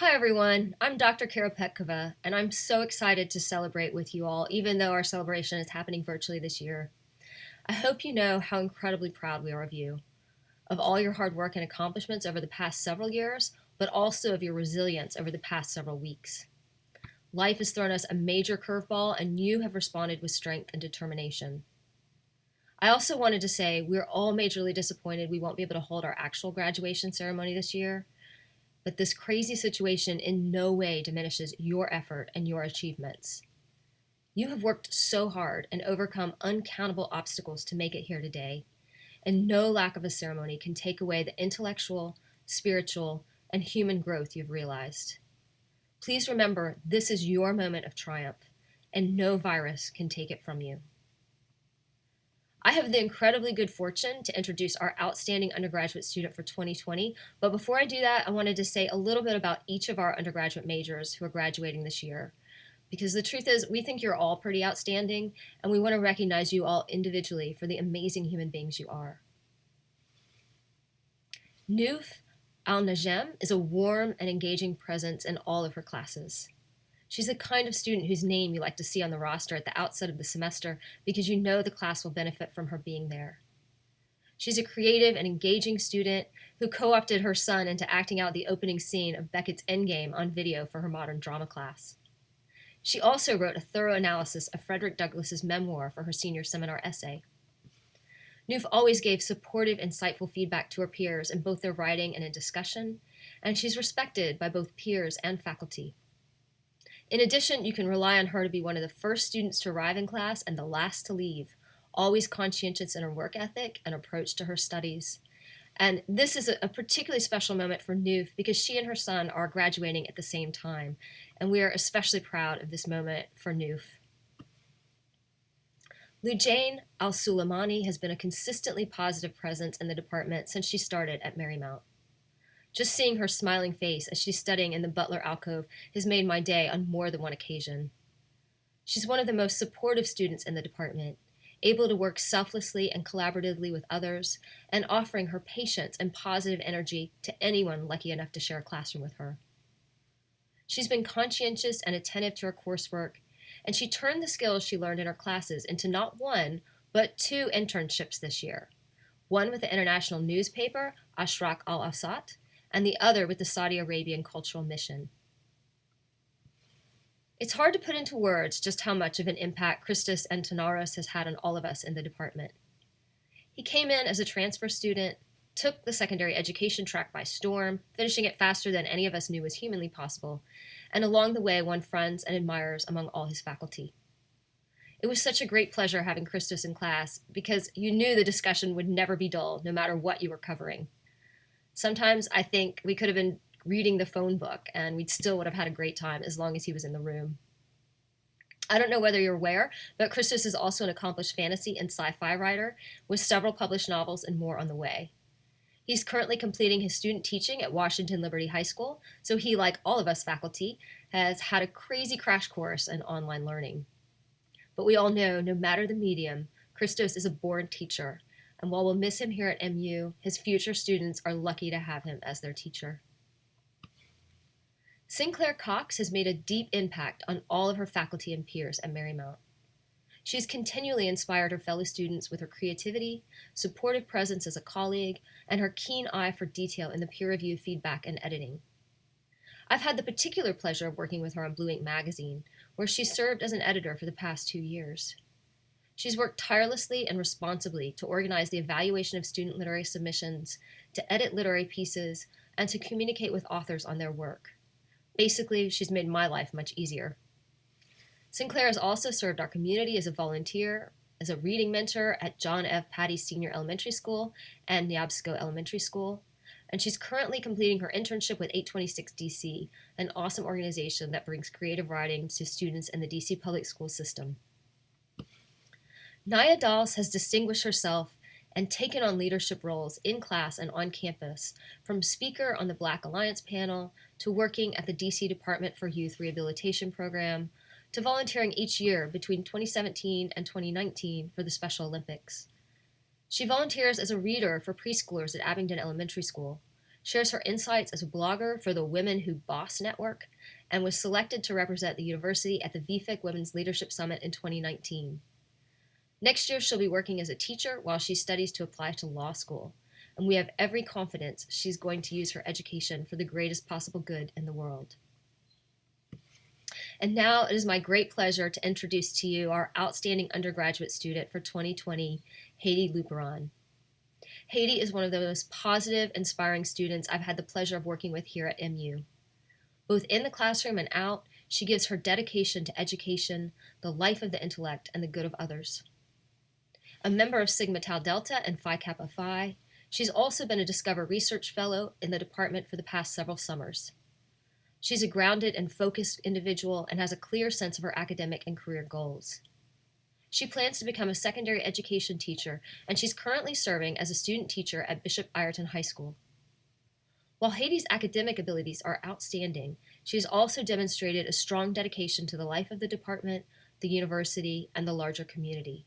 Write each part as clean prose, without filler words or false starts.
Hi everyone, I'm Dr. Kara Petkova, and I'm so excited to celebrate with you all, even though our celebration is happening virtually this year. I hope you know how incredibly proud we are of you, of all your hard work and accomplishments over the past several years, but also of your resilience over the past several weeks. Life has thrown us a major curveball, and you have responded with strength and determination. I also wanted to say we're all majorly disappointed we won't be able to hold our actual graduation ceremony this year. But this crazy situation in no way diminishes your effort and your achievements. You have worked so hard and overcome uncountable obstacles to make it here today, and no lack of a ceremony can take away the intellectual, spiritual, and human growth you've realized. Please remember this is your moment of triumph, and no virus can take it from you. I have the incredibly good fortune to introduce our outstanding undergraduate student for 2020, but before I do that, I wanted to say a little bit about each of our undergraduate majors who are graduating this year. Because the truth is, we think you're all pretty outstanding, and we want to recognize you all individually for the amazing human beings you are. Nouf Al-Najem is a warm and engaging presence in all of her classes. She's the kind of student whose name you like to see on the roster at the outset of the semester because you know the class will benefit from her being there. She's a creative and engaging student who co-opted her son into acting out the opening scene of Beckett's Endgame on video for her modern drama class. She also wrote a thorough analysis of Frederick Douglass's memoir for her senior seminar essay. Noof always gave supportive, insightful feedback to her peers in both their writing and in discussion, and she's respected by both peers and faculty. In addition, you can rely on her to be one of the first students to arrive in class and the last to leave, always conscientious in her work ethic and approach to her studies. And this is a particularly special moment for Noof because she and her son are graduating at the same time, and we are especially proud of this moment for Noof. Lujain Al-Suleimani has been a consistently positive presence in the department since she started at Marymount. Just seeing her smiling face as she's studying in the Butler alcove has made my day on more than one occasion. She's one of the most supportive students in the department, able to work selflessly and collaboratively with others, and offering her patience and positive energy to anyone lucky enough to share a classroom with her. She's been conscientious and attentive to her coursework, and she turned the skills she learned in her classes into not one, but two internships this year. One with the international newspaper, Ashraq al-Awsat, and the other with the Saudi Arabian Cultural Mission. It's hard to put into words just how much of an impact Christos Antonaros has had on all of us in the department. He came in as a transfer student, took the secondary education track by storm, finishing it faster than any of us knew was humanly possible, and along the way won friends and admirers among all his faculty. It was such a great pleasure having Christos in class because you knew the discussion would never be dull, no matter what you were covering. Sometimes I think we could have been reading the phone book and we still would have had a great time as long as he was in the room. I don't know whether you're aware, but Christos is also an accomplished fantasy and sci-fi writer with several published novels and more on the way. He's currently completing his student teaching at Washington Liberty High School, so he, like all of us faculty, has had a crazy crash course in online learning. But we all know, no matter the medium, Christos is a born teacher, and while we'll miss him here at MU, his future students are lucky to have him as their teacher. Sinclair Cox has made a deep impact on all of her faculty and peers at Marymount. She's continually inspired her fellow students with her creativity, supportive presence as a colleague, and her keen eye for detail in the peer review feedback and editing. I've had the particular pleasure of working with her on Blue Ink magazine, where she served as an editor for the past 2 years. She's worked tirelessly and responsibly to organize the evaluation of student literary submissions, to edit literary pieces, and to communicate with authors on their work. Basically, she's made my life much easier. Sinclair has also served our community as a volunteer, as a reading mentor at John F. Patty Senior Elementary School and Neabsco Elementary School, and she's currently completing her internship with 826 DC, an awesome organization that brings creative writing to students in the DC public school system. Naya Dals has distinguished herself and taken on leadership roles in class and on campus, from speaker on the Black Alliance panel to working at the DC Department for Youth Rehabilitation Program, to volunteering each year between 2017 and 2019 for the Special Olympics. She volunteers as a reader for preschoolers at Abingdon Elementary School, shares her insights as a blogger for the Women Who Boss Network, and was selected to represent the university at the VFIC Women's Leadership Summit in 2019. Next year, she'll be working as a teacher while she studies to apply to law school, and we have every confidence she's going to use her education for the greatest possible good in the world. And now it is my great pleasure to introduce to you our outstanding undergraduate student for 2020, Haiti Luperon. Haiti is one of the most positive, inspiring students I've had the pleasure of working with here at MU. Both in the classroom and out, she gives her dedication to education, the life of the intellect, and the good of others. A member of Sigma Tau Delta and Phi Kappa Phi, she's also been a Discover Research Fellow in the department for the past several summers. She's a grounded and focused individual and has a clear sense of her academic and career goals. She plans to become a secondary education teacher, and she's currently serving as a student teacher at Bishop Ireton High School. While Haiti's academic abilities are outstanding, she has also demonstrated a strong dedication to the life of the department, the university, and the larger community.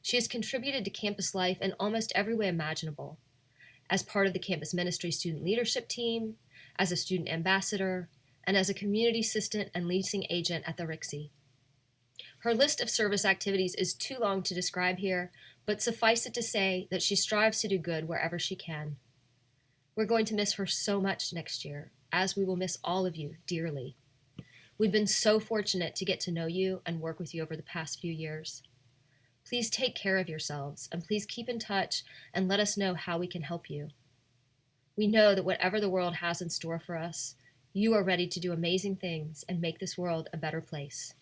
She has contributed to campus life in almost every way imaginable, as part of the campus ministry student leadership team, as a student ambassador, and as a community assistant and leasing agent at the RIXI. Her list of service activities is too long to describe here, but suffice it to say that she strives to do good wherever she can. We're going to miss her so much next year, as we will miss all of you dearly. We've been so fortunate to get to know you and work with you over the past few years. Please take care of yourselves, and please keep in touch and let us know how we can help you. We know that whatever the world has in store for us, you are ready to do amazing things and make this world a better place.